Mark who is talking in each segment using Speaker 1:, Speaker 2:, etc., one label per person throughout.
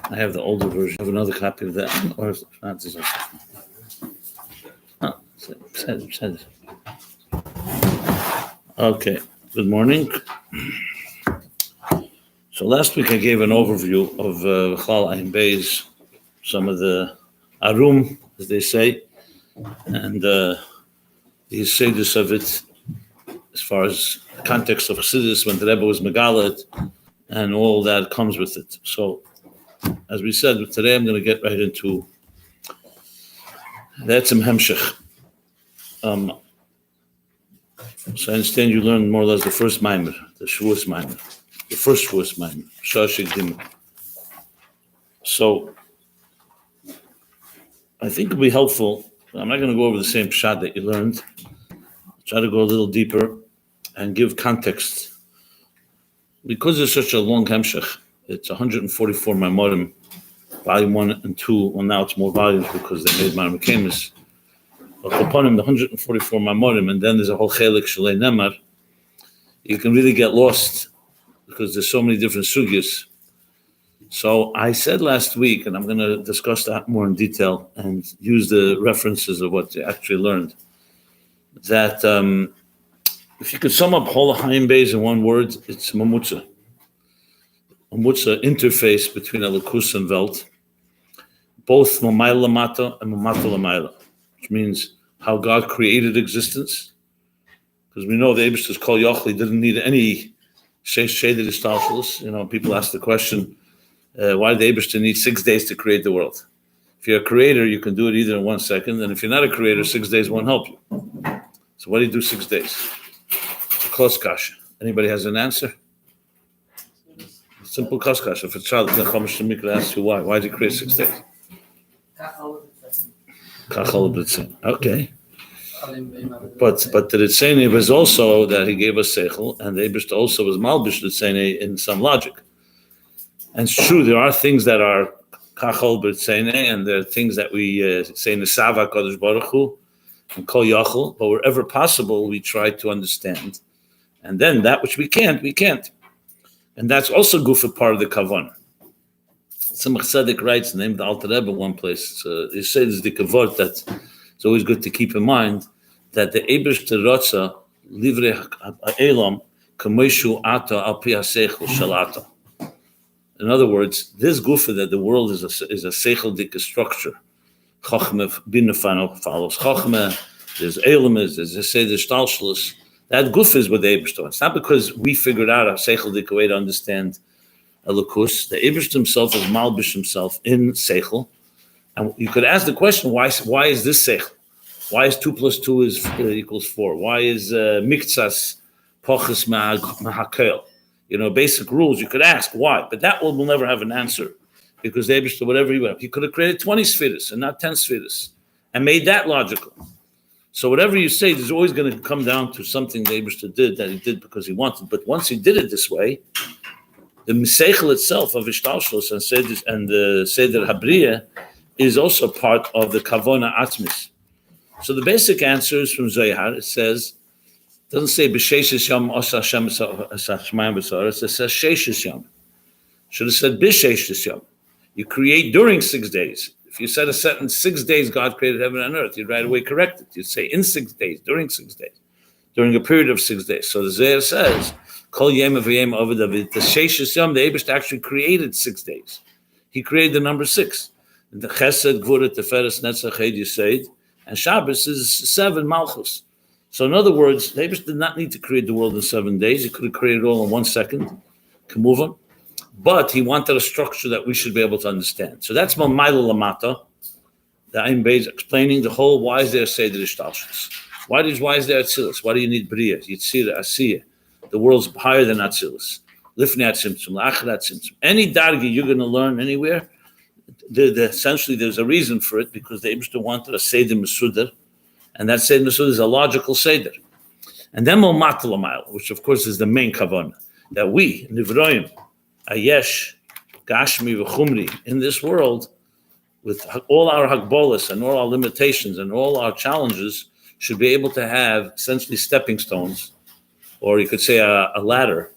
Speaker 1: I have the older version. I have another copy of that. Or is it not this? Oh, said. Okay. Good morning. So last week I gave an overview of Ayin Beis, some of the arum, as they say, and the Chassidus of it, as far as the context of Chassidus when the Rabbi was Megalit, and all that comes with it. So, as we said, today I'm going to get right into that's some hemshech. So I understand you learned more or less the first Maamar, the Shavuos Maamar, the first Shavuos Maamar, Shashik Dimah. So I think it'll be helpful. I'm not going to go over the same pshat that you learned. I'll try to go a little deeper and give context. Because it's such a long hemshech, it's 144 Maamorim, volume 1 and 2. Well, now it's more volumes because they made Makif. But upon him, the 144 Maamorim, and then there's a whole chelik shalei nemar. You can really get lost because there's so many different sugyas. So I said last week, and I'm going to discuss that more in detail and use the references of what you actually learned, that if you could sum up whole Ayin Beis in one word, it's mamutza. Mamutza interface between Elokus and Welt, both mamayla lamata and mamata lamayla, which means how God created existence. Because we know the Eibishter's Kol Yochli didn't need any shaded istalshalos. You know, people ask the question, why did the Eibishter need 6 days to create the world? If you're a creator, you can do it either in 1 second, and if you're not a creator, 6 days won't help you. So why do you do 6 days? Close kasha. Anybody has an answer? Simple close kasha. If a child in the Chumash Shemikra asks you why did he create 6 days? Okay. But the Ritzene was also that he gave us seichel, and the Eibishter also was malbish Ritzene in some logic. And it's true, there are things that are kachol b'Ritzene, and there are things that we say nesava Kadosh Baruch Hu and kol yachol. But wherever possible, we try to understand. And then that which we can't. And that's also gufa part of the kavanah. Some Tzedek writes, named the Alter Rebbe one place, he says the kavod that it's always good to keep in mind that the Eibishter Ratza livrei ha'elam k'moshu ata al pi ha'seichel shalata. In other words, this gufa that the world is a seichel structure. Chachma binafano follows Chachma. There's elamis. There's shtalshalos. That gufa is what the Eibishter. It's not because we figured out a seichel dik way to understand Elokus. The Eibishter himself is malbish himself in seichel. And you could ask the question, why is this seichel? Why is 2 + 2 equals 4? Why is miktsas poches mahakel? You know, basic rules. You could ask why, but that will never have an answer because the Eibishter, whatever he went, he could have created 20 spheres and not 10 spheres and made that logical. So whatever you say, there's always going to come down to something the Eibishter did that he did because he wanted. But once he did it this way, the Meseichel itself of Ishtalshlos and the Seder Habriya is also part of the Kavona Atmis. So the basic answer is from Zohar. It says, it doesn't say B'Sheishes Yom Osa Hashem Shemaim B'Sar. It says Sheishes Yom. Should have said B'Sheishes Yom. You create during 6 days. If you said a sentence, 6 days God created heaven and earth, you'd right away correct it. You'd say in 6 days, during 6 days, during a period of 6 days. So the Zohar says, Kol Yem Avayem Avad David. The Sheishes Yom, the Eibishter actually created 6 days. He created the number 6. The Chesed, Gvura, Teferes, Netzach, Hed, Yesed, and Shabbos is 7 Malchus. So in other words, the Eibishter did not need to create the world in 7 days. He could have created it all in 1 second. Can move on. But he wanted a structure that we should be able to understand. So that's Mamayla Lamata, the Ayin Beis explaining the whole why is there Seder Ishtalshus? Why is there Atzilus? Why do you need Bria, Yitzira, Asiya? The world's higher than Atzilus. Lifnei Atzimtzum, La'achar Atzimtzum. Any dargi you're going to learn anywhere, essentially there's a reason for it because the Eibishter wanted a Seder Mesudar, and that Seder Mesudar is a logical Seder. And then Maamar Lamayla, which of course is the main kavanah, that we, Nivroim, Ayesh, Gashmi, V'chumri, in this world, with all our hakbolas and all our limitations and all our challenges, should be able to have essentially stepping stones, or you could say a ladder,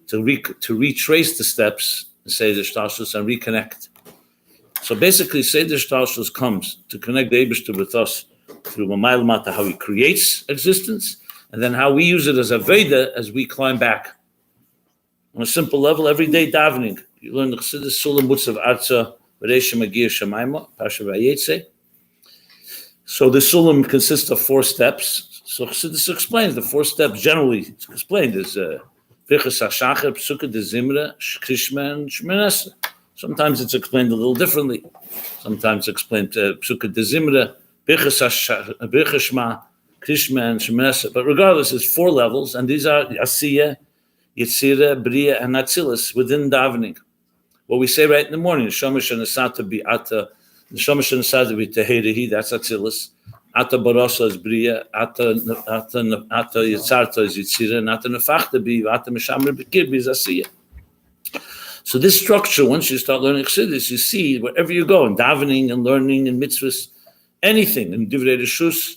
Speaker 1: to retrace the steps and say the shtalshus and reconnect. So basically, Seder Shtalshus comes to connect the Eibishter with us through Mamayel Mata, how he creates existence, and then how we use it as a Veda as we climb back. On a simple level, every day davening. You learn the Chassidus Sulam Mutzav Arza, V'reisha Magia Shemaima, Pasha Vayetze. So the Sulam consists of 4 steps. So Chassidus explains the 4 steps generally. It's explained as Vichas HaShacher, Psukkah de Zimra, Krishma, and Shmenasa. Sometimes it's explained a little differently. Sometimes it's explained Psukkah de Zimra, Vichas Shma, Krishma, and Shmenasa. But regardless, it's 4 levels, and these are Asiyah, Yitzira, Bria, and Atzilus within davening. What we say right in the morning, Shomesh and Asata Bi'ata, the Shomesh and Asata Bi'teherehi, that's Atzilus. Ata Barasa is Bria, Ata Yitzarta is Yitzira, and Ata Nefachta Bi, Ata Meshamre B'kir is Asiyah. So this structure, once you start learning Chassidus, you see wherever you go, in davening and learning and mitzvahs, anything, in Divrei Reshus.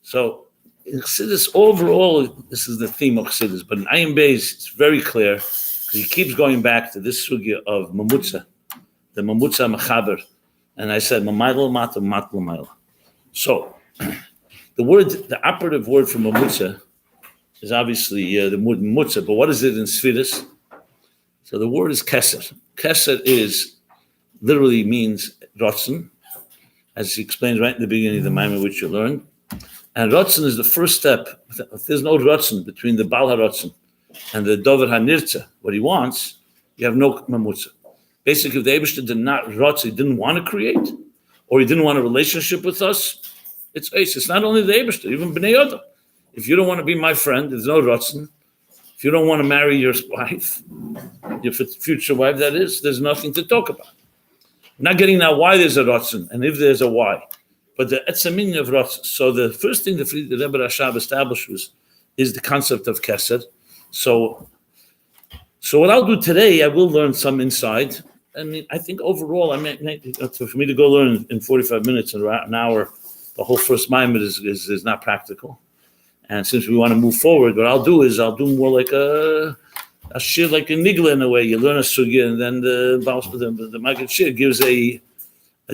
Speaker 1: So in Chassidus, overall, this is the theme of Chassidus, but in Ayin Beis, it's very clear, because he keeps going back to this sugya of Mamutza, the Mamutza Mechaber, and I said, Mamayla Mata Mat Lamayla. So, the operative word for Mamutza is obviously the word Mamutza, but what is it in Sfiris? So the word is Kesser. Kesser literally means ratzon, as he explains right in the beginning of the Maamar, which you learned. And ratzon is the first step. If there's no ratzon between the Baal HaRatzon and the Dover HaNirtza, what he wants, you have no Mamutza. Basically, if the Eibishter did not ratzon, he didn't want to create, or he didn't want a relationship with us, it's ace. It's not only the Eibishter, even Bnei Yoda. If you don't want to be my friend, there's no ratzon. If you don't want to marry your wife, your future wife, that is, there's nothing to talk about. I'm not getting now why there's a ratzon, and if there's a why. But the etzamin of ratzon. So the first thing the Rebbe Rashab established is the concept of Kesser. So what I'll do today, I will learn some inside. I mean, I think overall, for me to go learn in 45 minutes or an hour, the whole first Maamar is not practical. And since we want to move forward, what I'll do more like a shiur, like a nigla in a way. You learn a sugya, and then the Makif shiur gives a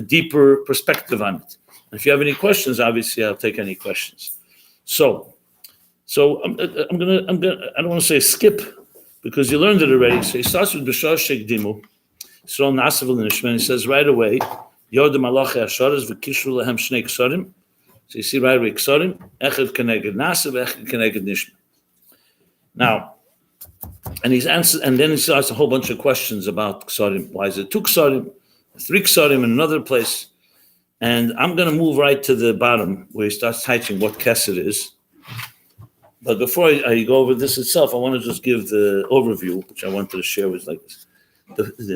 Speaker 1: deeper perspective on it. And if you have any questions, obviously I'll take any questions. So I'm gonna I don't want to say skip because you learned it already. So he starts with B'shar Shekdimu. So Nasav Nishman, he says right away, Yod Malachi Asharas v'kishru lehem shnei ksarim. So you see right away, Ksarim, Echad Keneged Nasav, Echad Keneged Nishma. Now, and he's answered, and then he starts a whole bunch of questions about Ksarim. Why is it 2 Ksarim, 3 Ksarim in another place? And I'm going to move right to the bottom where he starts teaching what Kesser is. But before I go over this itself, I want to just give the overview, which I wanted to share with like this.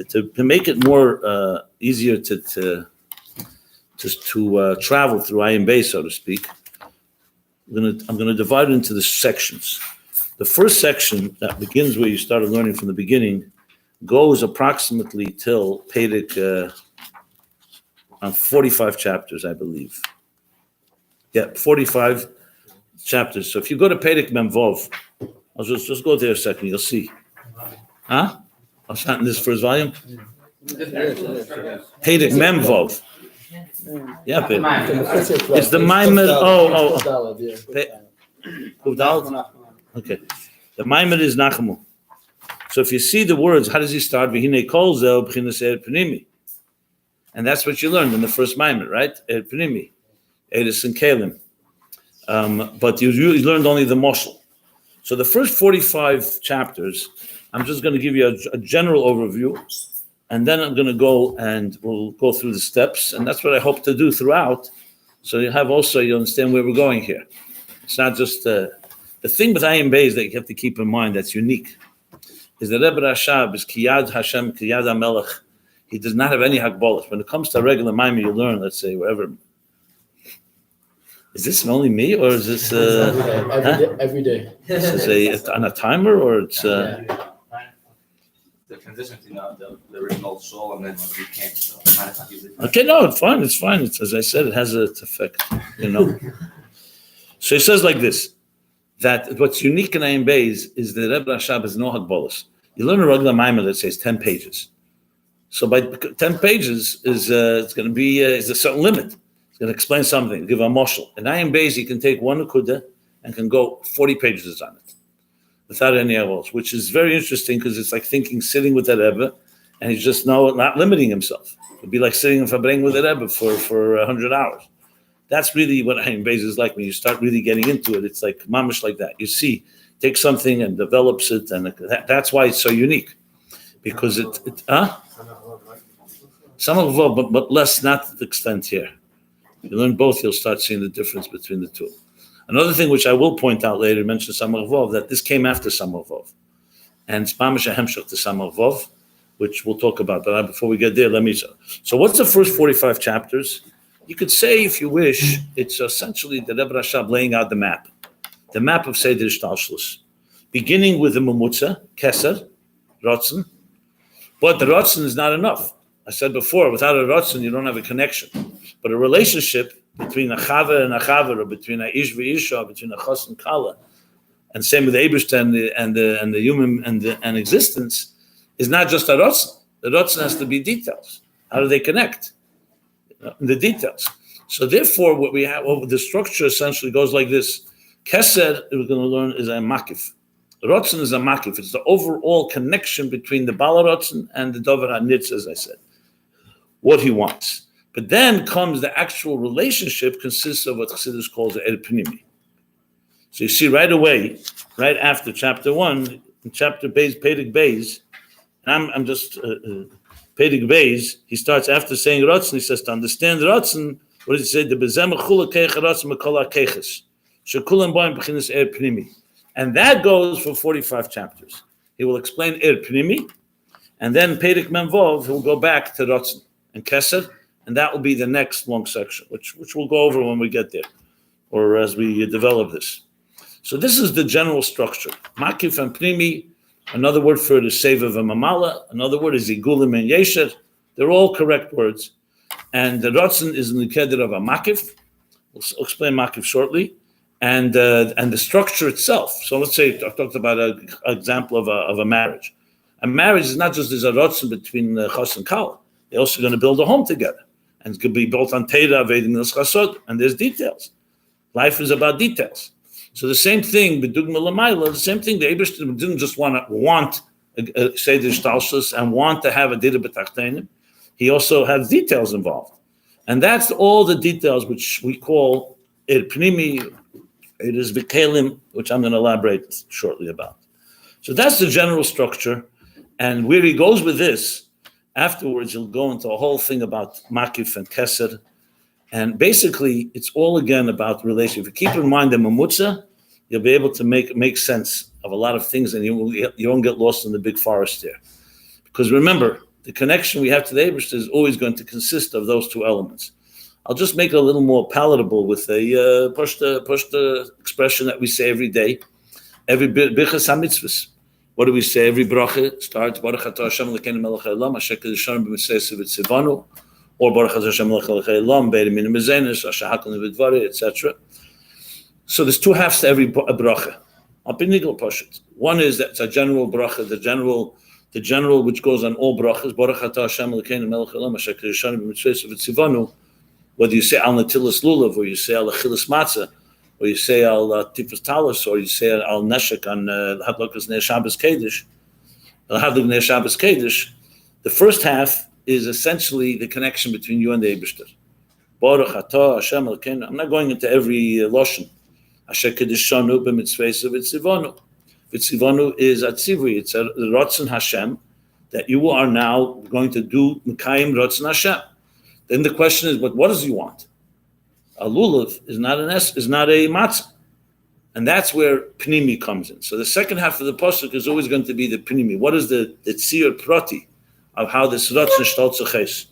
Speaker 1: To make it more easier to travel through Ayin Beis, so to speak, I'm going to divide it into the sections. The first section that begins where you started learning from the beginning goes approximately till Perek on 45 chapters, I believe. Yeah, 45 chapters. So if you go to Perek Mem Vov, I'll just go there a second, you'll see. Huh? I'll start in this first volume. Perek Mem Vov. Yeah, it's the Maamar. Okay, the Maamar is Nachamu. So if you see the words, how does he start? V'hinei kol zeh b'chinas penimi, and that's what you learned in the first Maamar, right? Penimi, Eris and Kalim. But you learned only the moshel. So the first 45 chapters, I'm just going to give you a general overview. And then I'm going to go and we'll go through the steps. And that's what I hope to do throughout. So you understand where we're going here. It's not just the thing with Ayin Beis that you have to keep in mind that's unique is that Rebbe Rashab is Kiyad Hashem, Kiyad HaMelech. He does not have any hakbolos. When it comes to a regular Maamar, you learn, let's say, wherever. Is this only me or is this...
Speaker 2: every day.
Speaker 1: Is this on a timer or it's...
Speaker 3: The transition to the original soul and then when we came. So
Speaker 1: okay, no, it's fine. It's fine. It's, as I said, it has its effect, So he says like this, that what's unique in Ayin Beis is that Rebbe Rashab has no hakbolos. You learn a regular Maamar that says 10 pages. So by 10 pages it's going to be is a certain limit. It's going to explain something, give a moshel. In Ayin Beis, you can take one akudah and can go 40 pages on it without any else, which is very interesting because it's like sitting with the Rebbe, and he's just not limiting himself. It'd be like sitting in Fabring with the Rebbe for 100 hours. That's really what Ayin Beis is like when you start really getting into it. It's like mamish like that. You see, take something and develops it, and that's why it's so unique, because some of but less, not to the extent here. You learn both, you'll start seeing the difference between the two. Another thing which I will point out later, mention Samach Vov, that this came after Samach Vov, and it's mamish a hemshach to Samach Vov, which we'll talk about. But before we get there, let me. So what's the first 45 chapters? You could say, if you wish, it's essentially the Rebbe Rashab laying out the map of Seder Shtalshlus, beginning with the Mamutza, Kesser, ratzon. But the ratzon is not enough. I said before, without a ratzon, you don't have a connection. But a relationship between a chava and a chava, or between a ish v'isha, between a chas and kala, and same with the Eibishter and the human and existence, is not just a ratzon. The ratzon has to be details. How do they connect? The details. So therefore, what the structure essentially goes like this. Kesser, we're going to learn, is a Makif. Ratzon is a Makif. It's the overall connection between the Bala Ratzon and the Dover HaNitz, as I said, what he wants. But then comes the actual relationship, consists of what Chassidus calls the penimi. So you see right away, right after chapter 1, in chapter Beis, Pedig Beis, and I'm just Pedig Beis, he starts after saying ratzon, he says, to understand ratzon, what does he say? The bezem chula keich ratzon mekol keiches, shekulam boim b'chinas penimi. And that goes for 45 chapters. He will explain penimi, and then Pedig Menvov, he'll go back to ratzon and Kesser, and that will be the next long section, which we'll go over when we get there, or as we develop this. So this is the general structure. Makif and penimi. Another word for it is Seva v'Mamala. Another word is Igulim and Yesher. They're all correct words. And the ratzon is in the keder of a Makif. We'll explain Makif shortly. And the structure itself. So let's say I talked about an example of a marriage. A marriage is not just there's a ratzon between chas and kala. They're also going to build a home together. And it could be built on Teira, Vedim, Chasod, and there's details. Life is about details. So the same thing, B'dugma L'mayla, the same thing, the Eibishter didn't just want Seder Shtalshlus and want to have a Dira B'tachtenim. He also has details involved. And that's all the details which we call penimi. It is V'kelim, which I'm going to elaborate shortly about. So that's the general structure. And where he goes with this, afterwards he'll go into a whole thing about Makif and Kesser. And basically, it's all again about relationship. If you keep in mind the Mamutza, you'll be able to make sense of a lot of things, and you won't get lost in the big forest there. Because remember, the connection we have to the Eibishter is always going to consist of those two elements. I'll just make it a little more palatable with a pushta expression that we say every day. Every Birchas HaMitzvahs. What do we say? Every bracha starts Baruch Atah Hashem Elokeinu Melech Haolam Asher Kedushanim B'Mitzvah V'Tzivanu, or Baruch Atah Hashem Melech Haolam Be'emin Mezenes Asher Hakol V'Dvarei, etc. So there's two halves to every bracha. One is that it's a general bracha, the general which goes on all brachas. Baruch Atah Hashem Elokeinu Melech Haolam Asher Kedushanim B'Mitzvah V'Tzivanu. Whether you say Al Natilas Lulav, or you say Al Achilas Matzah, or you say Al Tifas Talis, or you say Al Neshek on Hadlakas Nei Shabbos Kedesh, Al Hadlak Nei Shabbos Kedesh. The first half is essentially the connection between you and the Eibishter. Baruch Atah Hashem Elokeinu. I'm not going into every lashon. Asher Kedeshanu b'mitzvayso v'tzivanu. V'tzivanu is atzivui. It's a ratzon Hashem that you are now going to do Mekayim ratzon Hashem. Then the question is, but what does he want? A lulav is not a matzah. And that's where penimi comes in. So the second half of the pasuk is always going to be the penimi. What is the tzir prati of how this ratzon shtaltzuches?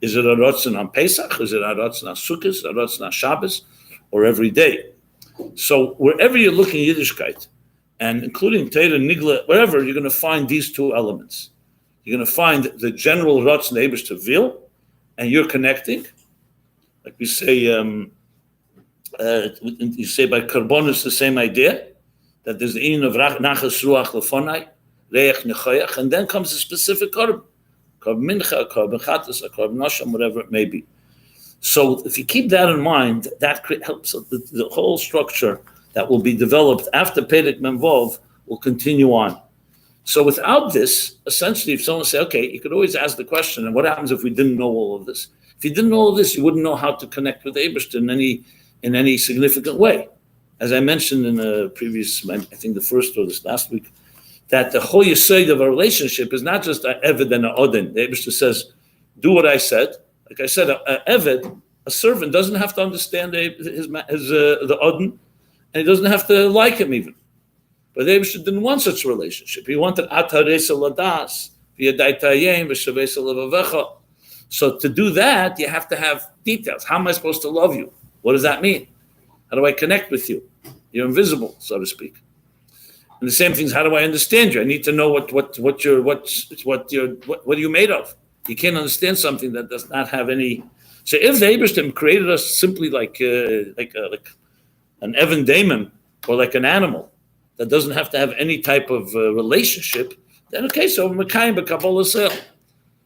Speaker 1: Is it a ratzon on Pesach? Is it a ratzon on Sukkot? A ratzon on Shabbos? Or every day? So wherever you're looking at Yiddishkeit, and including Teira, Nigla, wherever, you're going to find these two elements. You're going to find the general ratzon Eibishter vil, and you're connecting. Like we say, you say by Karbonus the same idea, that there's the Ayin of Nachas Ruach Lefonai, Reach Nechoyach, and then comes a specific Korban. korban mincha, korban chatas, korban nasham, whatever it may be. So if you keep that in mind, that helps the whole structure that will be developed after Perek Memvov will continue on. So without this, essentially, if someone say, okay, you could always ask the question, and what happens if we didn't know all of this? If you didn't know all of this, you wouldn't know how to connect with Eibishter in any significant way. As I mentioned in a previous, I think the first or this last week, that the whole yesod of a relationship is not just an eved and an odin. The Eibishter says, do what I said. Like I said, an eved, a servant, doesn't have to understand the odin, and he doesn't have to like him even. But the Eibishter didn't want such a relationship. He wanted ataresa ladas, v'yadaitayim, v'shavesa levavecha. So to do that, you have to have details. How am I supposed to love you? What does that mean? How do I connect with you? You're invisible, so to speak. And the same thing is, how do I understand you? I need to know what are you made of? You can't understand something that does not have any. So if the Eibishter created us simply like an Evan Damon or like an animal that doesn't have to have any type of relationship, then okay, so Mekayim b'Kabbalah sale.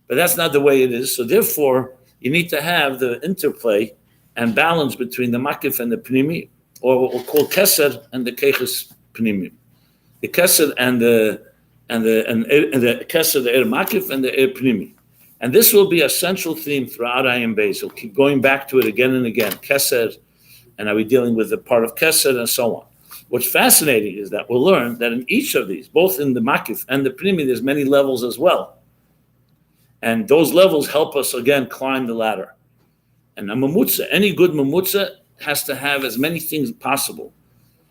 Speaker 1: But that's not the way it is. So therefore, you need to have the interplay and balance between the Makif and the penimi, or what we'll call Kesser and the Keiches penimi. The Kesser and the Kesser, the Makif and the penimi. And this will be a central theme throughout Ayin Beis. We'll keep going back to it again and again. Kesser, and are we dealing with the part of Kesser and so on. What's fascinating is that we'll learn that in each of these, both in the Makif and the penimi, there's many levels as well. And those levels help us, again, climb the ladder. And a mamutza, any good mamutza has to have as many things as possible.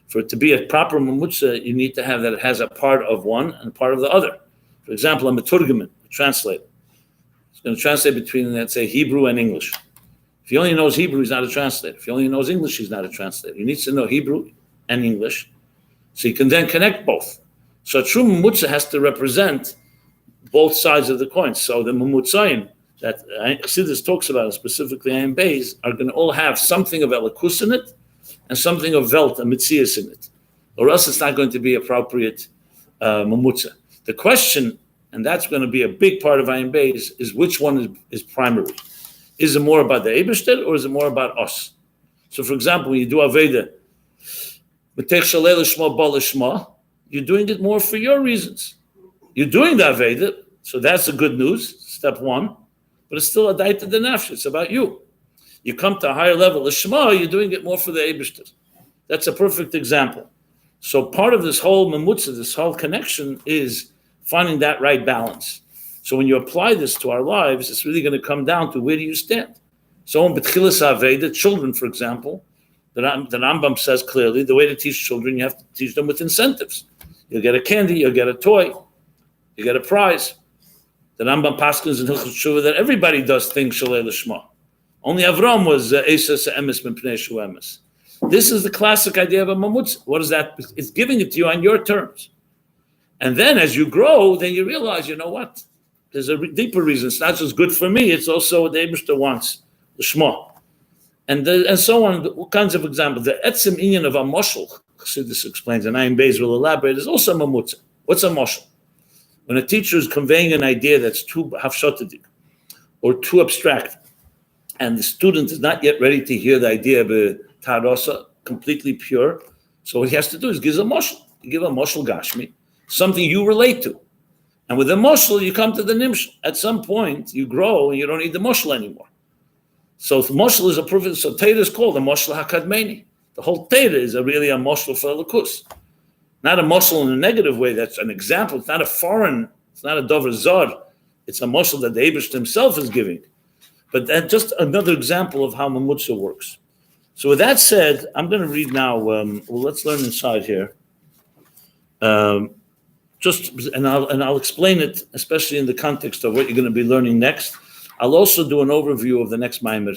Speaker 1: For it to be a proper mamutza, you need to have that it has a part of one and a part of the other. For example, a meturgeman, a translator. He's going to translate between, let's say, Hebrew and English. If he only knows Hebrew, he's not a translator. If he only knows English, he's not a translator. He needs to know Hebrew and English, so he can then connect both. So a true mamutza has to represent both sides of the coin. So the mamutzaim that Chassidus talks about, specifically Ayin Beis, are going to all have something of elikus in it and something of velt and mitzias in it, or else it's not going to be appropriate mamutza. The question, and that's going to be a big part of Ayin Beis, is which one is primary. Is it more about the Eibishter or is it more about us? So, for example, when you do Aveda, you're doing it more for your reasons. You're doing the Aveda, so that's the good news, step one, but it's still a daita de nafsh, it's about you. You come to a higher level, Lishma, you're doing it more for the Eibishter. That's a perfect example. So part of this whole mamutza, this whole connection, is finding that right balance. So when you apply this to our lives, it's really going to come down to where do you stand. So in B'tchilas Aveda, children, for example, the Rambam says clearly, the way to teach children, you have to teach them with incentives. You'll get a candy, you'll get a toy, you get a prize. The Rambam paskins in Hilchot Shuvah that everybody does things shalei l'shma. Only Avram was Eses emes mipnei shu emes. This is the classic idea of a mamutz. What is that? It's giving it to you on your terms. And then as you grow, then you realize, you know what? There's a deeper reason. It's not just good for me, it's also what the Eibishter wants, the shma. And so on, all kinds of examples. The etzem inyan of a moshel, Chassidus explains, and Ayin Beis will elaborate, is also a mamutza. What's a moshel? When a teacher is conveying an idea that's too hafshotadik or too abstract, and the student is not yet ready to hear the idea of a tarosa, completely pure, so what he has to do is give a moshel. You give a moshel gashmi, something you relate to. And with the moshel, you come to the nimshel. At some point, you grow and you don't need the moshel anymore. So the moshel is a proof. So Torah is called a moshel hakadmeni. The whole Torah is really a moshel for elikus. Not a moshel in a negative way. That's an example. It's not a foreign. It's not a dover zor. It's a moshel that the Eibishter himself is giving. But that's just another example of how mamutza works. So with that said, I'm going to read now. Let's learn inside here. I'll explain it, especially in the context of what you're going to be learning next. I'll also do an overview of the next Maamar,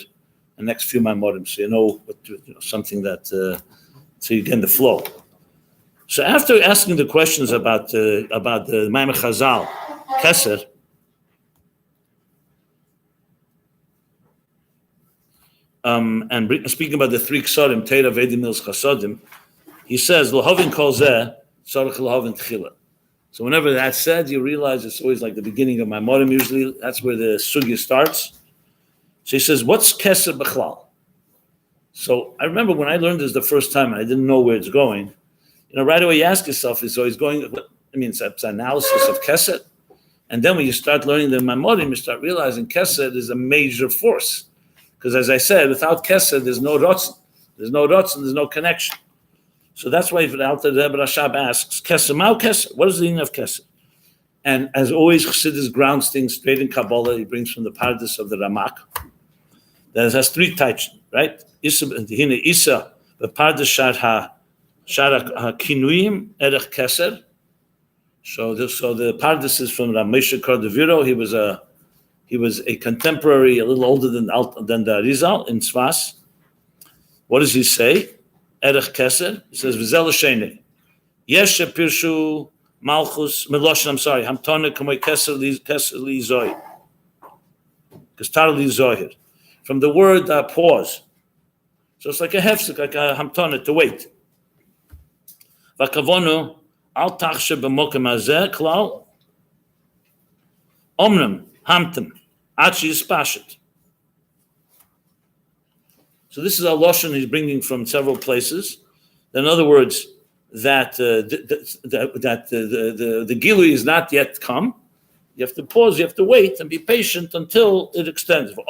Speaker 1: the next few Maamorim, so you know something that so you get in the flow. So after asking the questions about the Maamar Chazal, Kesser, and speaking about the three Ksarim, Torah, Vedim, Milz, Chasodim, he says, "L'hovin kol zeh, tzarich l'hovin tchila." So whenever that's said, you realize it's always like the beginning of Maamorim. Usually, that's where the sugya starts. So he says, "What's Kesser B'chlal?" So I remember when I learned this the first time, and I didn't know where it's going. Right away you ask yourself, it's going. It's an analysis of Kesser, and then when you start learning the Maamorim, you start realizing Kesser is a major force. Because as I said, without Kesser, there's no ratzon. There's no ratzon, there's no connection. So that's why the Alter Rebbe Rashab asks, Kesser, Mao Kesser? What is the meaning of Kesser? And as always, Chassidus grounds things straight in Kabbalah. He brings from the Pardes of the Ramak. That has three types, right? Isa, the Pardes Shar HaKinuyim Erech Kesser. So the Pardes is from Rav Moshe Cordovero. He was a contemporary, a little older than the Arizal in Tzfas. What does he say? Erech Kesser. He says, V'zel Shene. Yesh Pirshu Malchus Meloshin. I'm sorry. Hamtona Kamoy Kesser Li Zoy. Kestar Li Zohir. From the word pause. So it's like a hefsek, like a hamtona, to wait. V'kavonu al tachshe b'mokem hazeh klal omnem hamtem achi yispashet. So this is a lashon he's bringing from several places. In other words, that the gilui is not yet come. You have to pause. You have to wait and be patient until it extends. So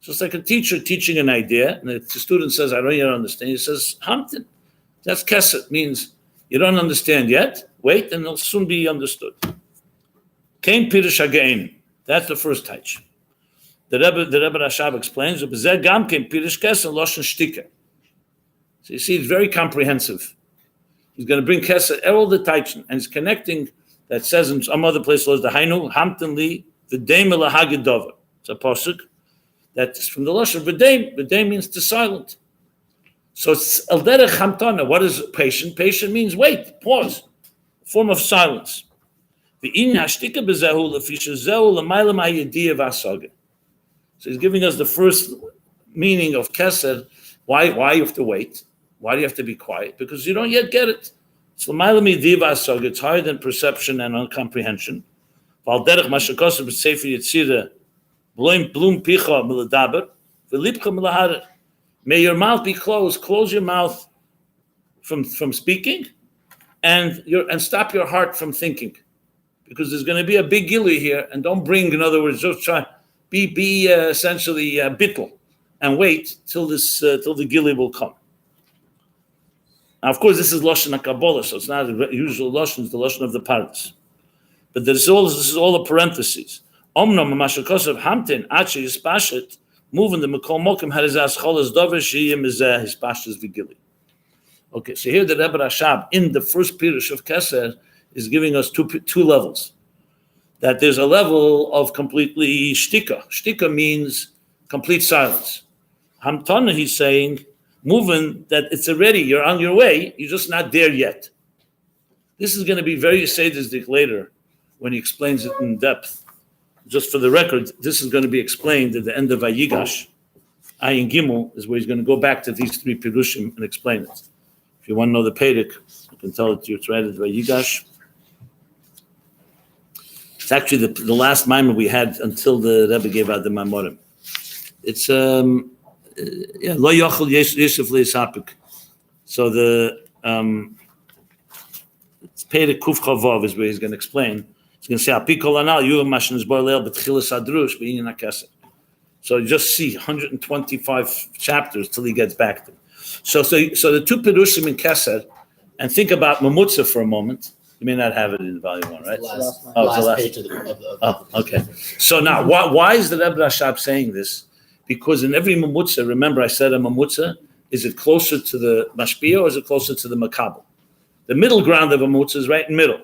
Speaker 1: it's like a teacher teaching an idea, and if the student says, "I don't yet understand," he says, "Hamtin." That's Kesser. Means you don't understand yet. Wait, and it'll soon be understood. Kain Pirush Haga'in. That's the first touch. The Rebbe Rashab explains, so you see, it's very comprehensive. He's going to bring Kesser, all the types, and he's connecting, that says in some other place, the Hainu, Hamten Li, V'deim Elahagidova. It's a pasuk that's from the Lashon V'deim. V'deim means to silent. So it's El Derech Hamtana. What is patient? Patient means wait, pause, a form of silence. V'in hashtika b'zehu l'fisha zehu l'maylam ha'yediyah v'asaga. So he's giving us the first meaning of Kesser. Why you have to wait? Why do you have to be quiet? Because you don't yet get it. It's it's higher than perception and uncomprehension. May your mouth be closed. Close your mouth from speaking, and stop your heart from thinking, because there's going to be a big gili here. And don't bring, in other words, just try be essentially bittul, and wait till the gili will come. Now, of course, this is Lashon HaKabbalah, so it's not a usual Lashon, it's the Lashon of the Pardes. But this is all the parentheses. Omnam Mashakosav Hamtin, Achi Hispashet, moving the Mekol Mokim Harizas Cholas Dover Shiyim is Hispashes Vigili. Okay, so here the Rebbe Rashab, in the first Pirush of Kesser, is giving us two levels. That there's a level of completely shtika. Shtika means complete silence. Hamtana, he's saying, moving that it's already, you're on your way, you're just not there yet. This is going to be very sadistic later when he explains it in depth. Just for the record, this is going to be explained at the end of Vayigash. Ayin Gimel is where he's going to go back to these three Pirushim and explain it. If you want to know the Pedic, I can tell it to you. It's right at Vayigash. It's actually the last Maamar we had until the Rebbe gave out the Maamorim. It's Lo Yochel Yosef Leisapik. So it's Pedic Kuf Chavav is where he's going to explain. He's going to say, Apikol Anal, Yuvam Mashin is Borleil, Betchilas Adrush, Be'inyan HaKesser. So you just see 125 chapters till he gets back to it. So the two Pirushim in Kesser, and think about Mamutza for a moment. You may not have it in volume 1, right?
Speaker 2: Last page of the
Speaker 1: okay. So now, why is the Rebbe Rashab saying this? Because in every Mamutza, remember I said a Mamutza, is it closer to the Mashpia or is it closer to the Makabel? The middle ground of a Mamutza is right in the middle.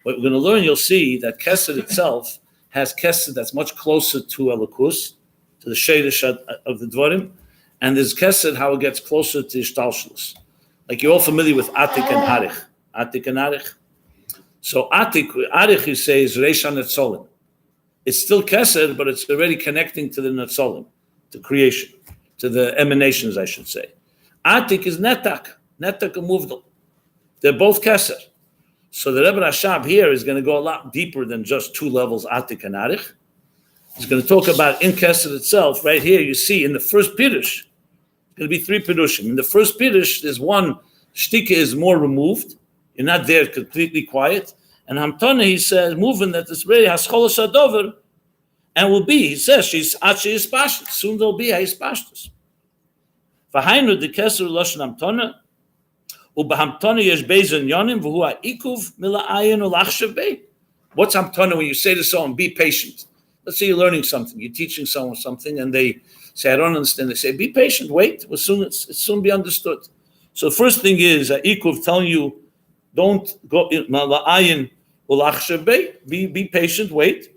Speaker 1: What we're going to learn, you'll see that Kesser itself has Kesser that's much closer to Elokus, to the Shadish of the Dvarim, and there's Kesser how it gets closer to Ishtalshlus. Like you're all familiar with Atik and Arich. Atik and Arich. So Arich, you say, is Reish HaNetzolim. It's still Kesser, but it's already connecting to the Netzolim, to creation, to the emanations, I should say. Atik is Netak and Muvdal. They're both Kesser. So the Rebbe Rashab here is going to go a lot deeper than just two levels, Atik and Arich. He's going to talk about in Kesser itself. Right here, you see in the first Pirush, it's going to be three Pirushim. In the first Pirush, there's one, Shtika is more removed. You're not there completely quiet. And Hamtana, he says, moving that it's really Hascholos Adover, and will be, he says, she's Achi Ispashtus. Soon there'll be Ispashtus. V'hainu de Kesser Lashon Hamtana, u'b'hamtana yesh beis inyanim v'hu ha'ikuv mila ayin u'lachshav bei. What's Hamtana when you say to someone, be patient? Let's say you're learning something, you're teaching someone something, and they say, I don't understand. They say, be patient, wait, it'll soon be understood. So the first thing is, ikuv telling you, don't go, mila ayin u'lachshav bei, be patient, wait.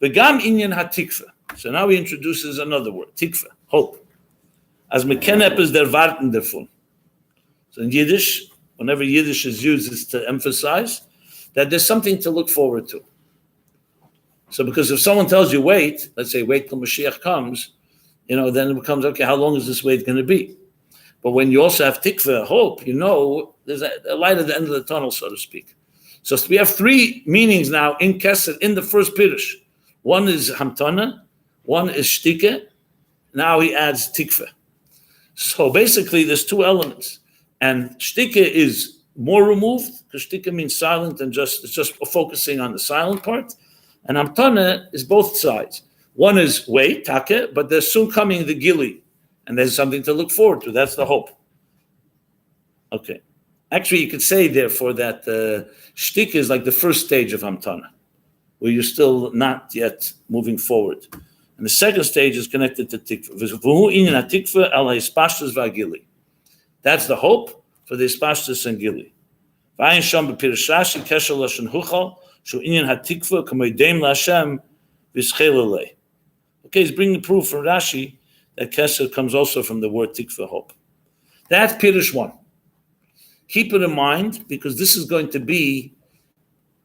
Speaker 1: V'gam inyan ha'tikva. So now he introduces another word, tikva, hope. As mekenep is der warten davon. So in Yiddish, whenever Yiddish is used, it's to emphasize that there's something to look forward to. So because if someone tells you wait, let's say wait till Mashiach comes, then it becomes, okay, how long is this wait going to be? But when you also have tikva, hope, there's a light at the end of the tunnel, so to speak. So we have three meanings now in Kesser, in the first Pirush. One is Hamtana, one is Shtika, now he adds tikva. So basically there's two elements. And Shtika is more removed, because Shtika means silent and it's just focusing on the silent part. And Hamtana is both sides. One is wait, take, but there's soon coming the gili, and there's something to look forward to. That's the hope. Okay. Actually, you could say, therefore, that Shtika is like the first stage of Hamtana, where you're still not yet moving forward. And the second stage is connected to tikva. That's the hope for the Ispashtus and Gili. Okay, he's bringing proof from Rashi that Kesser comes also from the word tikva, hope. That's Pirush 1. Keep it in mind, because this is going to be,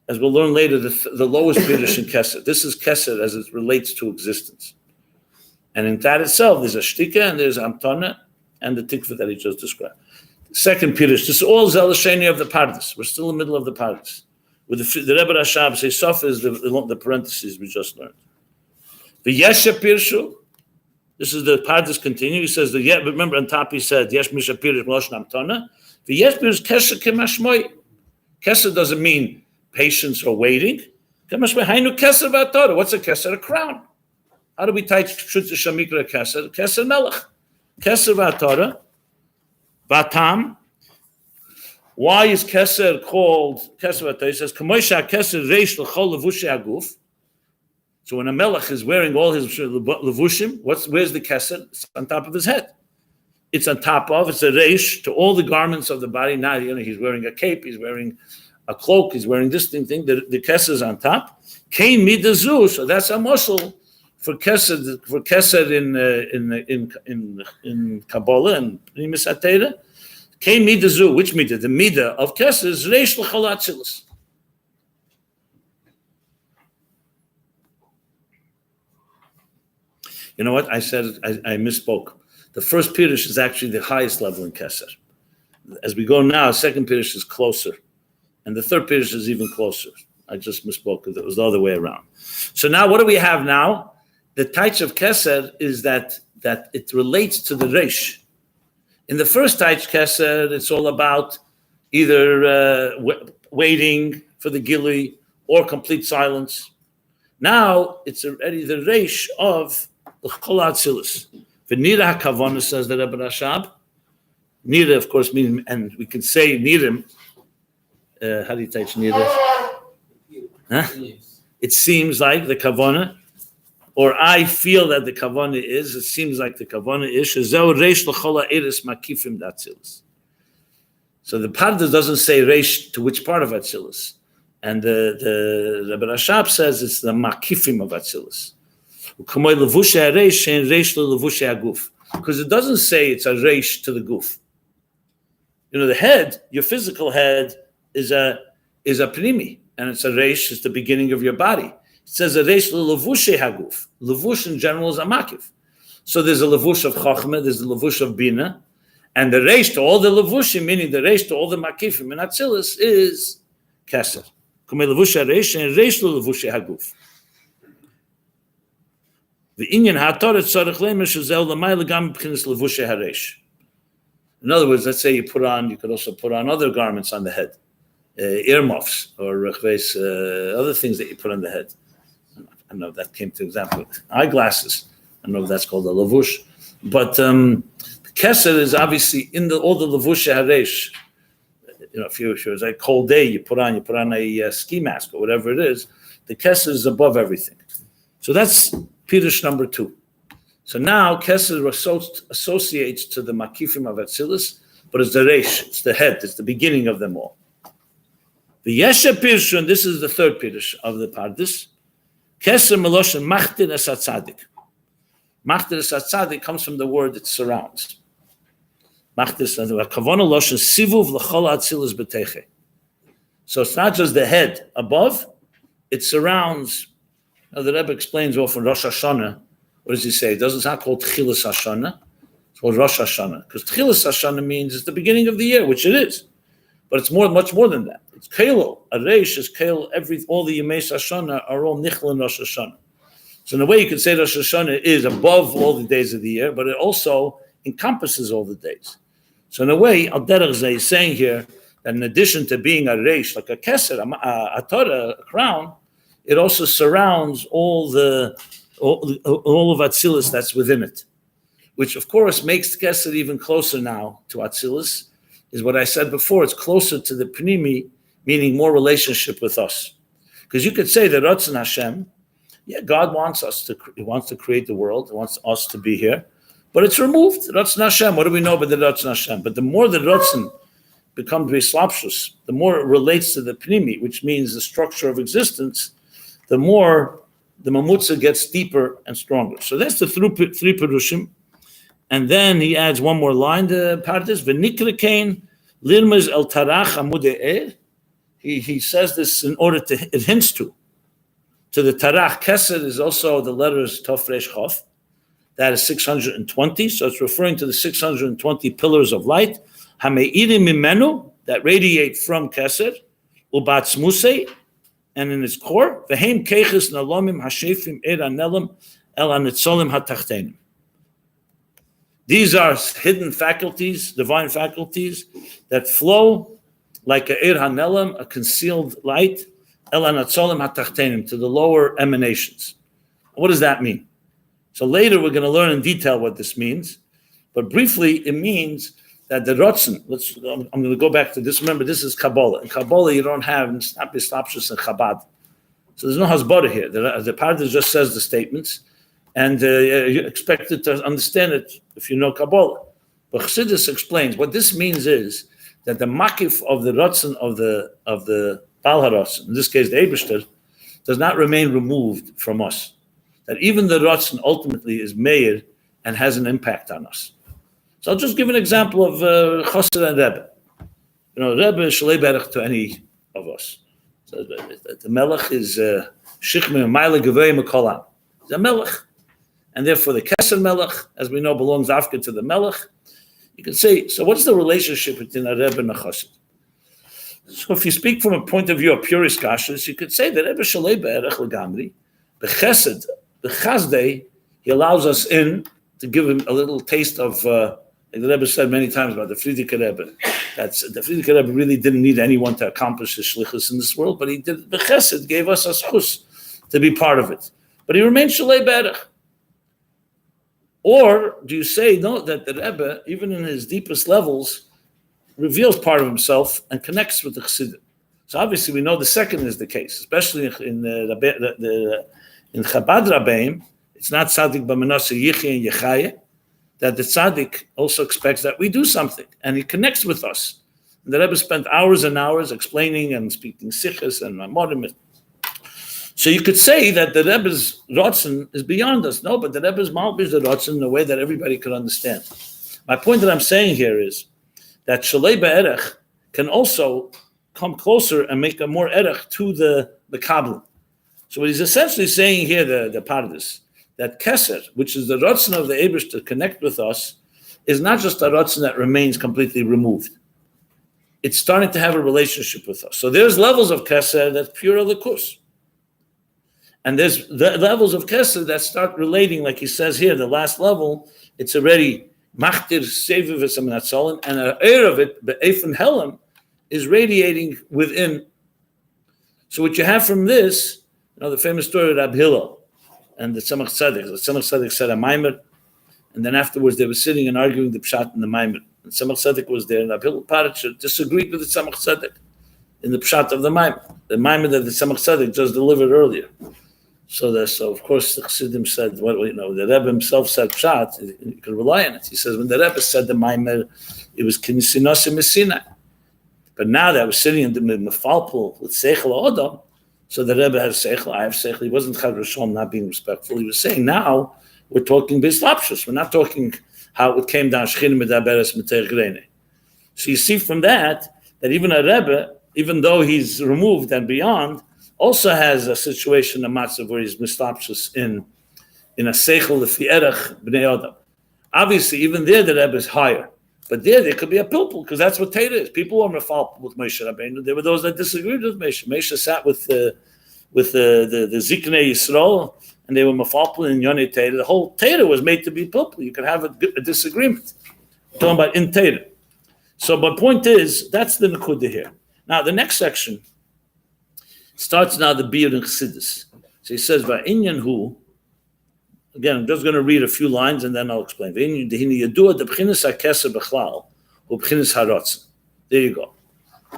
Speaker 1: as we'll learn later, the lowest Pirush in Kesser. This is Kesser as it relates to existence. And in that itself, there's a Shtika and there's Hamtana and the Tikva that he just described. Second Pirush, this is all Zelasheni of the Pardes. We're still in the middle of the Pardes. With the Rebbe Rashab says, Sof is the parentheses we just learned. The Yesha Pirshu, this is the Pardes continue. He says, remember on top he said, Yesh Misha Pirush Moshe Hamtana. The Yesh Pirush Kesser Kemashmoy. Kesser doesn't mean patience or waiting. Kemashmoy Hainu Kesser V'Torah. What's a Kesser? A crown. How do we tie Shutz Shamikra Kesser? Kesser Melech. Kesser V'Torah. Vatam. Why is Kesser called Kesser V'Torah? He says, Kamoisha Kesser Reish L'chol Levushei Aguf. So when a Melech is wearing all his Levushim, where's the Kesser? It's on top of his head. It's on top of, it's a Reish to all the garments of the body. Now, he's wearing a cape, he's wearing a cloak, he's wearing this thing. The Kesser is on top. Kain Midazu, so that's a muscle for Kesser in Kabbalah and penimi Satera. Kain Midazu, which Midah? The Midah of Kesser is Reish L'chol Atzilus. You know what? I said, I misspoke. The first Pirush is actually the highest level in Kesser. As we go now, second Pirush is closer. And the third Pirush is even closer. I just misspoke because it was the other way around. So now what do we have now? The Taich of Kesser is that it relates to the Reish. In the first Taich Kesser, it's all about either waiting for the Gili or complete silence. Now it's already the Reish of the Chol Atzilus. V'nira HaKavana, says the Rebbe Rashab. Nira, of course, means, and we can say Nirim. How do you teach Nira? Huh? It seems like the Kavana, or I feel that the Kavana is, it seems like the Kavana is, Shezeu Reish L'chol Ha'eres Makifim D'Atzilus. So the Pardes doesn't say Reish to which part of Atzilus. And the Rebbe Rashab says it's the Makifim of Atzilus. Because it doesn't say it's a reish to the guf. The head, your physical head, is a penimi, and it's a reish, it's the beginning of your body. It says a reish levushei haguf. Levush in general is a makif. So there's a levush of chachma, there's a levush of bina, and the reish to all the levushim, meaning the reish to all the makifim in Atzilus, is Kesser. Kumei levushe hareish and reish lo levushe haguf. The inyan ha'atoret tzarich lemer shezel l'mayla gam b'chinas levushe hareish. In other words, let's say you could also put on other garments on the head, earmuffs or other things that you put on the head. I don't know if that came to example. Eyeglasses. I don't know if that's called a lavush. But Kesser is obviously in all the levushe hareish. If it's a cold day, you put on a ski mask or whatever it is. The Kesser is above everything. So that's Pirush number 2. So now Kesser associates to the Makifim of Atzilus, but it's the Reish, it's the head, it's the beginning of them all. The Yesha Pirush, and this is the third Pirush of the Pardes, Kesser Meloshen Machtir Es HaTzadik. Machtir Es HaTzadik comes from the word that surrounds. Machtir Es HaTzadik, Kavona Loshen Sivuv L'chol HaTzilus B'Teche. So it's not just the head above, it surrounds. Now the Rebbe explains often Rosh Hashanah. What does he say? It's not called Tchilas Hashanah. It's called Rosh Hashanah. Because Tchilas Hashanah means it's the beginning of the year, which it is. But it's much more than that. It's Kailo. A Reish is Kail. All the Yemei Hashanah are all Nichel and Rosh Hashanah. So in a way you could say Rosh Hashanah is above all the days of the year, but it also encompasses all the days. So in a way, Al Derech is saying here that in addition to being a Reish, like a Kesser, a Torah, a crown, it also surrounds all of Atzilus that's within it, which of course makes Kesser even closer now to Atzilus, is what I said before, it's closer to the penimi, meaning more relationship with us. Because you could say that ratzon Hashem, God wants He wants to create the world, He wants us to be here, but it's removed, ratzon Hashem. What do we know about the ratzon Hashem? But the more the ratzon becomes beslapshus, the more it relates to the penimi, which means the structure of existence, the more the mamutza gets deeper and stronger. So that's the three perushim. And then he adds one more line, the pardes, v'nikrikein lirmez el tarach amudei. He says this in order to, it hints to the tarach. Kesser is also the letters Tov Resh Chof. That is 620. So it's referring to the 620 pillars of light. Hameirim mimenu, that radiate from Kesser. Ubatzmusei, and in its core, v'heim keiches nalomim hashefim er anelim el anitzolim hatachtenim. These are hidden faculties, divine faculties, that flow like a er hanelim, a concealed light, el anitzolim hatachtenim, to the lower emanations. What does that mean? So later we're going to learn in detail what this means, but briefly it means that the ratzon, I'm going to go back to this. Remember, this is Kabbalah. In Kabbalah, you don't have Slapshus and Chabad. So there's no hasbara here. The Pardes just says the statements, and you're expected to understand it if you know Kabbalah. But Chassidus explains what this means is that the Makif of the ratzon of the Baal HaRatzon, in this case the Eibishter, does not remain removed from us. That even the ratzon ultimately is meir and has an impact on us. So I'll just give an example of Chassidus and Rebbe. Rebbe is shalei berach to any of us. So the Melech is Shichme Maile Gevei Mekolam. He's a Melech. And therefore the Kesser Melech, as we know, belongs after to the Melech. You can say, so what's the relationship between a Rebbe and a Chassid? So if you speak from a point of view of purist Kashrus, you could say that Rebbe shalei berach legamri, the Chesed, the Chazdei, he allows us in to give him a little taste of like the Rebbe said many times about the Frierdiker Rebbe, the Frierdiker Rebbe really didn't need anyone to accomplish his shlichus in this world, but he did. The Chesed gave us a schus to be part of it, but he remained shalei berach. Or do you say no, that the Rebbe, even in his deepest levels, reveals part of himself and connects with the Chassidim? So obviously we know the second is the case, especially in Chabad Rabbeim. It's not tzaddik b'menasa yichya and yechaya, that the tzaddik also expects that we do something, and he connects with us. And the Rebbe spent hours and hours explaining and speaking sichos and mamorim. So you could say that the Rebbe's ratzon is beyond us. No, but the Rebbe's malbish is the ratzon in a way that everybody could understand. My point that I'm saying here is that shalei be'erech can also come closer and make a more erech to the kabbalah. So what he's essentially saying here, the Pardes, that Kesser, which is the ratzon of the Eibush to connect with us, is not just a ratzon that remains completely removed. it's starting to have a relationship with us. So there's levels of Kesser that's pure Elikus. And there's the levels of Kesser that start relating, like he says here, the last level, it's already Machtir Seviv V'Samnatzolin, and an air of it, the Eifon Helam, is radiating within. So what you have from this, the famous story of Rabbi Hillel and the Tzemach Tzedek. The Tzemach Tzedek said a Maamar, and then afterwards they were sitting and arguing the Pshat and the Maamar. And Tzemach Tzedek was there, and Rabbi Hillel Parach disagreed with the Tzemach Tzedek in the Pshat of the Maamar that the Tzemach Tzedek just delivered earlier. So of course the Chassidim said, the Rebbe himself said Pshat, you can rely on it. He says when the Rebbe said the Maamar, it was Kinsinasi Messina. But now that I was sitting in the Mefalpul with Seichel Odom, so the Rebbe has Seichel, I have Seichel. He wasn't Chad Rishon, not being respectful. He was saying now we're talking Beis Lapshus. We're not talking how it came down Shechina Medaberes Meteir Grene. So you see from that even a Rebbe, even though he's removed and beyond, also has a situation, a matzav, where he's mislapshus in a Seichel Lefi Erech Bnei Odom. Obviously, even there the Rebbe is higher. But there could be a pilpul, because that's what Torah is. People were mefalpul with Moshe Rabbeinu. There were those that disagreed with Moshe. Moshe sat with the Ziknei Yisrael, and they were mefalpul in Yonei Torah. The whole Torah was made to be pilpul. You could have a disagreement. I'm talking about in Torah. So my point is, that's the Nekuda here. Now, the next section starts now the Biur in Chassidus. So he says, Va'inyan hu, again, I'm just going to read a few lines and then I'll explain. There you go.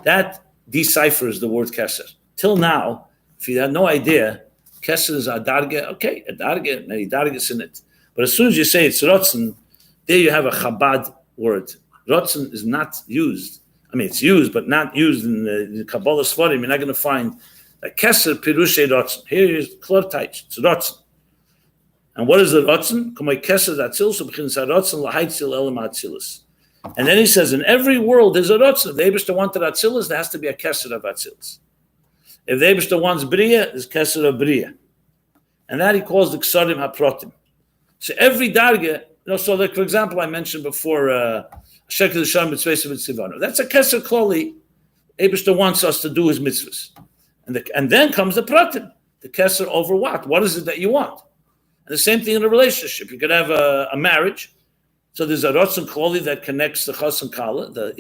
Speaker 1: That deciphers the word Kesser. Till now, if you had no idea, Kesser is a darge, okay, a darge, many darges in it. But as soon as you say it's ratzon, there you have a Chabad word. Ratzon is not used. I mean, it's used, but not used in the Kabbalah Svarim. You're not going to find a Kesser Pirushe ratzon. Here is Klortaich, it's ratzon. And what is the ratzon? And then he says, in every world there's a ratzon. If the Eibishter wanted Atzilus, there has to be a Kesser of Atzilus. If the Eibishter wants Bria, there's Kesser of Bria. And that he calls the Ksarim HaPratim. So every darge, so like for example, I mentioned before, Shekel L'Shalom B'Tzvei Tzivanu. That's a Kesser Kloli. Eibishter wants us to do his mitzvahs. And then comes the pratim, the Kesser over what? What is it that you want? And the same thing in a relationship. You could have a marriage. So there's a ratzon kloli that connects the chas and kala, the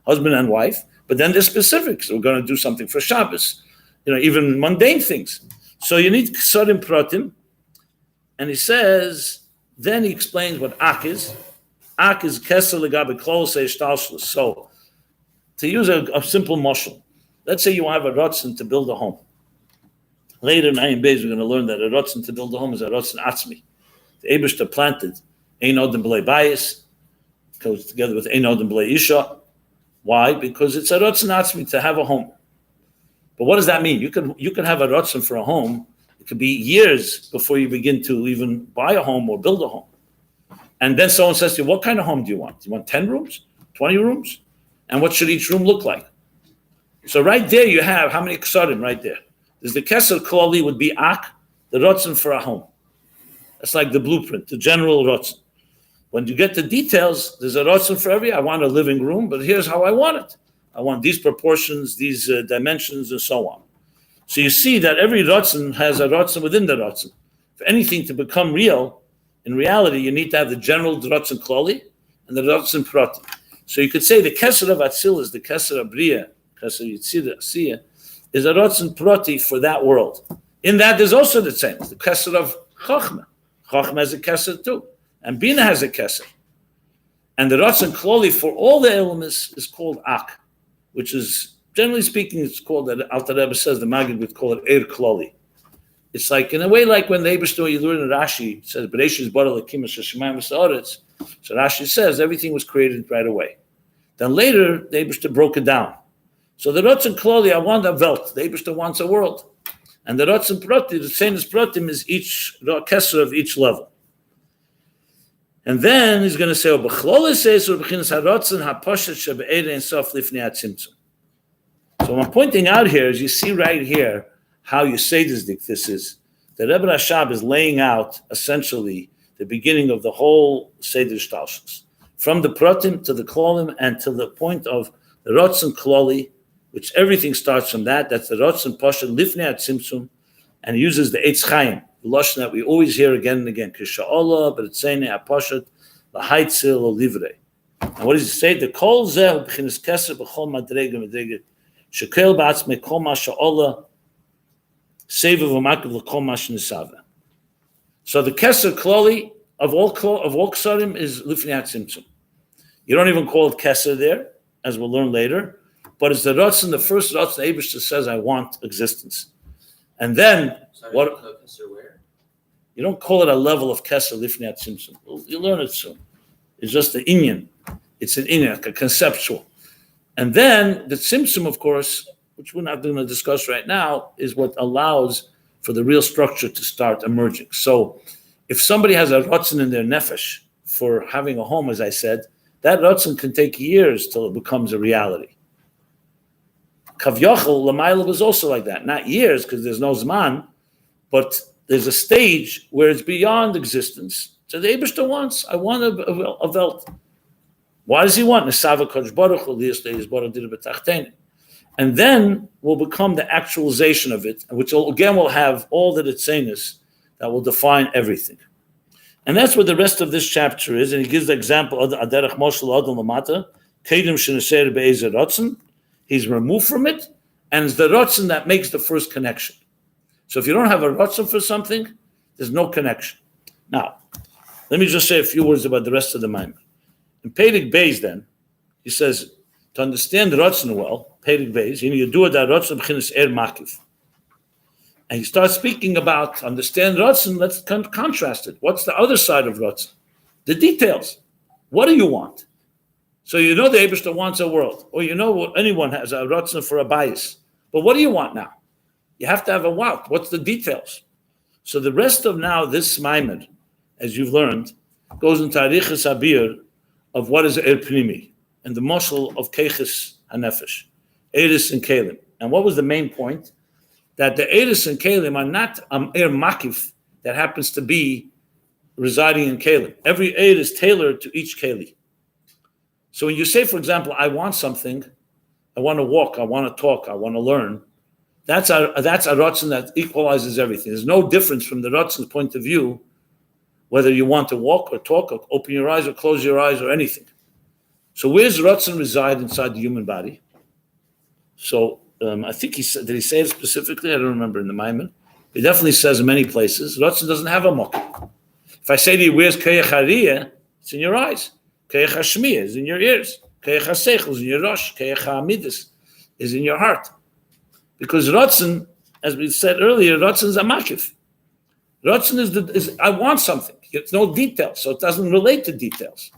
Speaker 1: husband and wife. But then there's specifics. So we're going to do something for Shabbos. Even mundane things. So you need ksarim pratim. And he says, then he explains what ak is. Ak is kesser legabe klos eishtalshus. So to use a simple mashal, let's say you have a ratzon to build a home. Later in Ayin Beis, we're going to learn that a ratzon to build a home is a ratzon atzmi. The Eibishter planted Ein Odem B'lei Bayis, goes together with Ein Odem B'lei Isha. Why? Because it's a ratzon atzmi to have a home. But what does that mean? You can have a ratzon for a home. It could be years before you begin to even buy a home or build a home. And then someone says to you, what kind of home do you want? Do you want 10 rooms? 20 rooms? And what should each room look like? So right there you have, how many ksarim right there? There's the Kesser Klali would be Ak, the ratzon for a home. That's like the blueprint, the general ratzon. When you get the details, there's a ratzon for every. I want a living room, but here's how I want it. I want these proportions, these dimensions, and so on. So you see that every ratzon has a ratzon within the ratzon. For anything to become real, in reality, you need to have the general ratzon Klali and the ratzon pratim. So you could say the Kesser of Atzilus, the Kesser of Bria, Kesser Yitzira, Asiya, is a ratzon prati for that world. In that, there's also the same. The Kesser of Chochmah. Chochmah has a Kesser too. And Bina has a Kesser. And the ratzon kloli for all the elements is called Ak, which is, generally speaking, it's called, that Alter Rebbe says, the Maggid would call it Eir Kloli. It's like, in a way, like when the Eibishter, you learn in Rashi, it says, Bereshis bara l'kim hashemayim v'sa'aretz. So Rashi says, everything was created right away. Then later, the Eibishter broke it down. So the ratzon kloli, I want a welt. The Eibishter wants a world. And the ratzon prati, the same as pratim, is each kesser of each level. And then he's going to say, so what I'm pointing out here is you see right here how you say this is. The Rebbe Rashab is laying out essentially the beginning of the whole Seder Shtalshus. from the pratim to the klolim and to the point of the ratzon kloli, which everything starts from that. That's the ratzon pashat lifnei atzimtzum, and he uses the eitz chaim, the lashon that we always hear again and again. Kisha'olah, but it's saying apashat lahaitzil or livrei. And what does he say? The kol zeh b'chinas Kesser b'chol madrega madrega shekel ba'atzmei kol ma sha'olah seva v'makiv l'kol ma sh'nisava. So the Kesser kloli of all ksarim is lifnei atzimtzum. You don't even call it Kesser there, as we'll learn later, but it's the ratzon, the first ratzon, the Eibishter says, I want existence. And then, you don't call it a level of Kesser, lifnei atzimtzum. You'll learn it soon. It's just the inyan. It's an inyan, like a conceptual. And then, the tzimtzum, of course, which we're not going to discuss right now, is what allows for the real structure to start emerging. So, if somebody has a ratzon in their nefesh for having a home, as I said, that ratzon can take years till it becomes a reality. Kavyachol Lamaila was also like that. Not years, because there's no zman, but there's a stage where it's beyond existence. So the Eibishter wants, I want a Welt. Why does he want? And then will become the actualization of it, which again will have all the ritzenis that will define everything. And that's what the rest of this chapter is. And he gives the example of Aderech Moshel Adam Lamata, Kedim Sheneser Be'ezer Ratzon. He's removed from it, and it's the ratzon that makes the first connection. So if you don't have a ratzon for something, there's no connection. Now, let me just say a few words about the rest of the Maamar. In Beis, then, he says, to understand the ratzon well, Beis, you do it that ratzon b'chinas Makif. And he starts speaking about, understand ratzon, let's contrast it. What's the other side of ratzon? The details. What do you want? So you know the Eibishter wants a world, or you know anyone has a ratzon for a Beis. But what do you want now? You have to have a what? What's the details? So the rest of now this Maamar, as you've learned, goes into arichas habir of what is penimi and the moshel of keiches hanefesh, eris and kelim. And what was the main point? That the eris and kelim are not makif that happens to be residing in kelim. Every eir is tailored to each keli. So when you say, for example, I want something, I want to walk, I want to talk, I want to learn, that's a ratzon that equalizes everything. There's no difference from the ratzon's point of view, whether you want to walk or talk or open your eyes or close your eyes or anything. So where does ratzon reside inside the human body? So I think he said, did he say it specifically? I don't remember in the Maamar. He definitely says in many places, ratzon doesn't have a makif. If I say to you, where's keyach hariyah? It's in your eyes. Keyach hashmiyah is in your ears. Keyach haseichel is in your rosh. Keyach hamidus is in your heart. Because ratzon, as we said earlier, ratzon is a makif. Ratzon is I want something. It's no details, so it doesn't relate to details.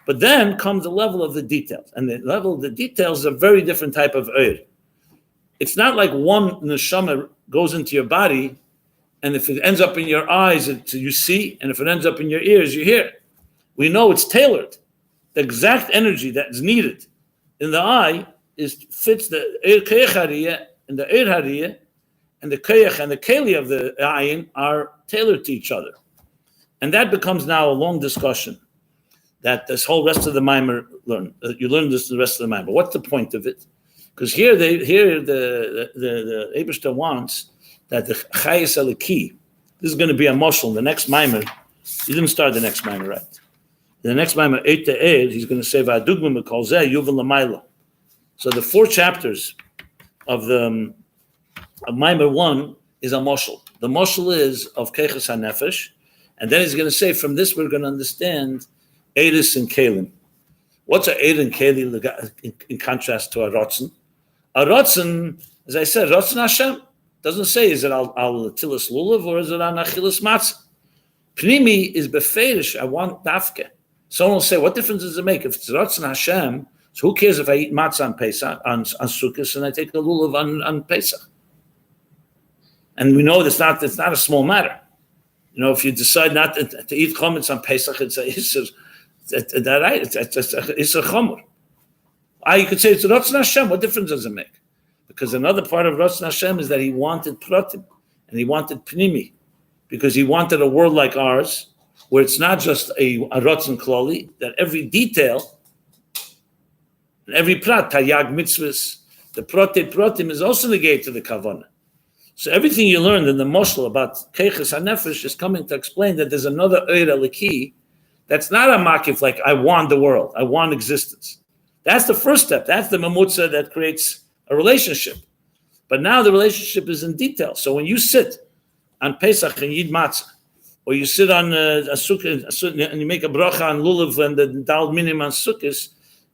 Speaker 1: But then comes the level of the details. And the level of the details is a very different type of oir. It's not like one neshama goes into your body, and if it ends up in your eyes, you see, and if it ends up in your ears, you hear. We know it's tailored. The exact energy that's needed in the eye fits the keyach hariyah and the eir hariyah, and the keyach and the keli of the ayin are tailored to each other. And that becomes now a long discussion that this whole rest of the Maamar learn. You learn this the rest of the Maamar. What's the point of it? Because here the Eibishter wants that the chayes eliki, this is going to be a moshel. The next Maamar, you didn't start the next Maamar, right? The next Maamar, 8 to 8, he's going to say, V'adugma mikol zeh yuvel l'mayla. So the 4 chapters of the Maamar 1 is a moshel. The moshel is of keiches hanefesh, and then he's going to say, from this we're going to understand eris and kelim. What's a eir and keli in contrast to a ratzon? A ratzon, as I said, ratzon Hashem. Doesn't say, is it al tilas lulav or is it al achilas matzah? Penimi is beferish, I want dafke. Someone will say, what difference does it make? If it's ratzon Hashem, so who cares if I eat matzah on Pesach, on Sukkot, and I take a lulav on Pesach? And we know it's not a small matter. You know, if you decide not to eat chametz on Pesach, it's a chomor. You could say it's ratzon Hashem. What difference does it make? Because another part of ratzon Hashem is that he wanted pratim and he wanted penimi, because he wanted a world like ours, where it's not just a ratzon klali, that every detail, every prat, tayag mitzvahs, the pratim is also negated to the kavanah. So everything you learned in the moshel about keiches hanefesh is coming to explain that there's another oira leki that's not a makif, like I want the world, I want existence. That's the first step. That's the mamutza that creates a relationship. But now the relationship is in detail. So when you sit on Pesach and Yid Matzah, or you sit on a sukkah and you make a bracha on lulav and the daled minim on sukkahs,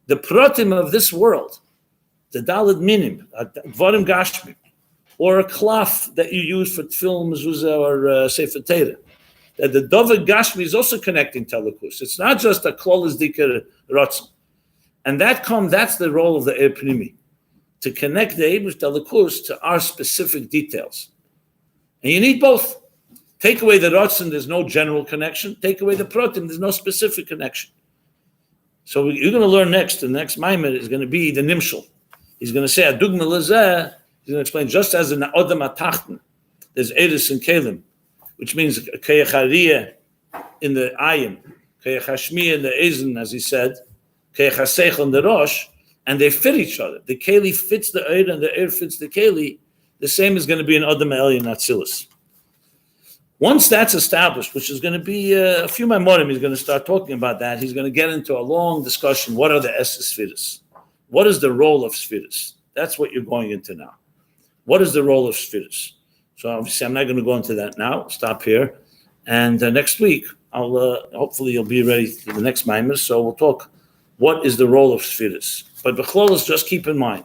Speaker 1: the pratim of this world, the daled minim, dvarim gashmi, or a cloth that you use for tefillin, mezuzah, or sefer Torah, that the dovid gashmi is also connecting to Elokus. It's not just a klolas dikar ratzon. And that's the role of the penimi, to connect the Eibush to Elokus to our specific details. And you need both. Take away the ratzon, there's no general connection. Take away the pratim, there's no specific connection. So you're going to learn next. The next Maamar is going to be the nimshal. He's going to say, Adugma lezeh. He's going to explain, just as in the Odam Atachten, there's Eris and Kalim, which means Keyach Hariyah in the Ayin, Keyach Hashmi in the Ezen, as he said, Keyach Hasech in the Rosh, and they fit each other. The Keli fits the Eir and the Eir fits the Keli. The same is going to be in Odam Elyon Atzilus. Once that's established, which is going to be a few Maimorim, he's going to start talking about that. He's going to get into a long discussion. What are the Spheres? What is the role of Spheres? That's what you're going into now. What is the role of Spheres? So obviously I'm not going to go into that now. I'll stop here. And next week, hopefully you'll be ready for the next Maamar. So we'll talk, what is the role of Spheres? But B'chlolos, just keep in mind,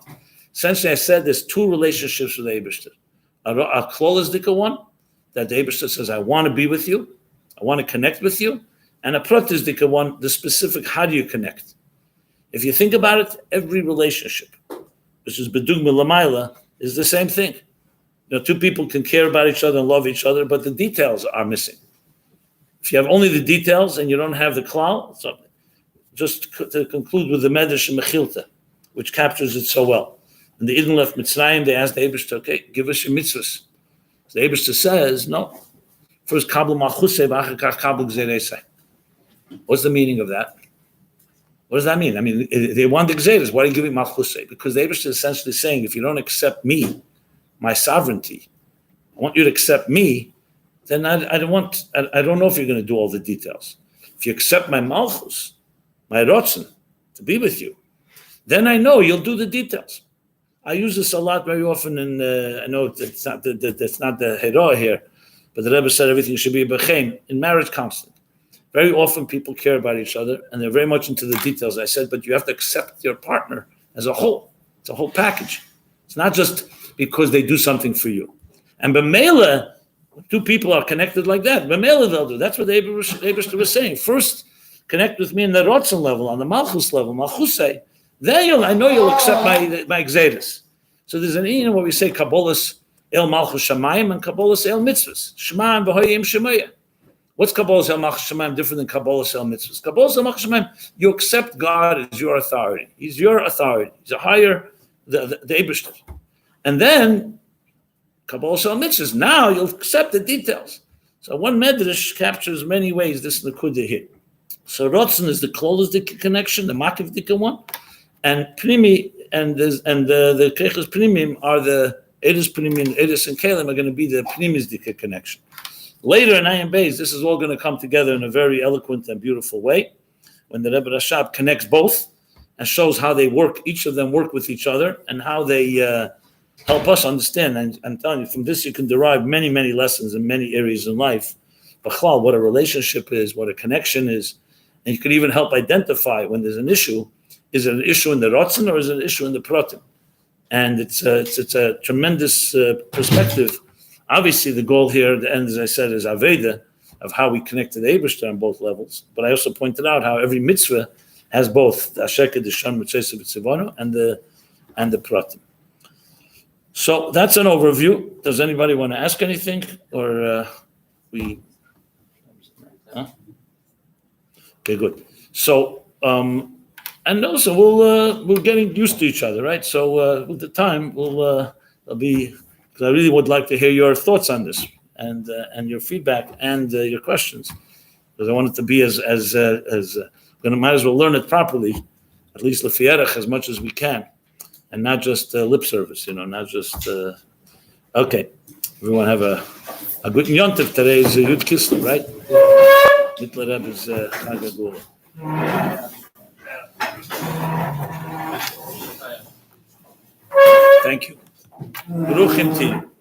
Speaker 1: essentially I said there's two relationships with the Eibishter. A Klolos Dika one, that the Eibishter says, I want to be with you, I want to connect with you. And a Pratis Dika one, the specific, how do you connect? If you think about it, every relationship, which is Bedugma Lamaila, is the same thing. Two people can care about each other and love each other, but the details are missing. If you have only the details and you don't have the klal, so just to conclude with the Medrash and Mechilta, which captures it so well. And the Eden left Mitzrayim, they asked the Eibishter, okay, give us your mitzvahs. So the Eibishter says, no. First, kabel malchusei, v'achar kabel gzeresei. What's the meaning of that? What does that mean? I mean, they want the gzeres. Why are you giving malchusei? Because the Eibishter is essentially saying, if you don't accept me, my sovereignty, I want you to accept me, then I don't know if you're going to do all the details. If you accept my malchus, my ratzon, to be with you, then I know you'll do the details. I use this a lot very often, and I know that's not the hero here, but the Rebbe said everything should be b'chein, in marriage counseling. Very often people care about each other, and they're very much into the details. I said, but you have to accept your partner as a whole. It's a whole package. It's not just because they do something for you. And b'meila, two people are connected like that. B'meila they'll do. That's what the Eibishter was saying. First, connect with me in the ratzon level, on the malchus level, malchusei. Then I know you'll accept my gzeres. So there's an Ayin where we say Kabbalas El Malchus Shamayim and Kabbalas El Mitzvahs. Shema and B'hoyim Shemaya. What's Kabbalas El Malchus Shamayim different than Kabbalas El Mitzvahs? Kabbalas El Malchus Shamayim, you accept God as your authority. He's your authority. He's a higher, the Eibishter. And then Kabbalas El Mitzvahs, now you'll accept the details. So one Medrash captures many ways this Nakuda here. So ratzon is the closest connection, the Makif Dika one. And penimi and the keiches penimim are the edus penimim and edus and kalim are going to be the penimi's dika connection. Later in Ayin Beis, this is all going to come together in a very eloquent and beautiful way when the Rebbe Rashab connects both and shows how they work. Each of them work with each other and how they help us understand. And I'm telling you, from this you can derive many, many lessons in many areas in life. B'chlal, what a relationship is, what a connection is, and you could even help identify when there's an issue. Is it an issue in the ratzon or is it an issue in the pratim? And it's a tremendous perspective. Obviously, the goal here at the end, as I said, is Aveda, of how we connect to the Eibishter on both levels. But I also pointed out how every mitzvah has both the Asher Kedushan Mitzvah B'Tzivano and the pratim. So that's an overview. Does anybody want to ask anything, or we? Huh? Okay, good. So. And also, we're getting used to each other, right? So with the time, I'll be, because I really would like to hear your thoughts on this and your feedback and your questions. because I want it to be as going to might as well learn it properly, at least lefierach as much as we can, and not just lip service, not just. Okay, everyone have a good yontif. Today is Yud Kislev, right? Mitler Rebbe is Chag HaGula. Thank you. Baruchim to you.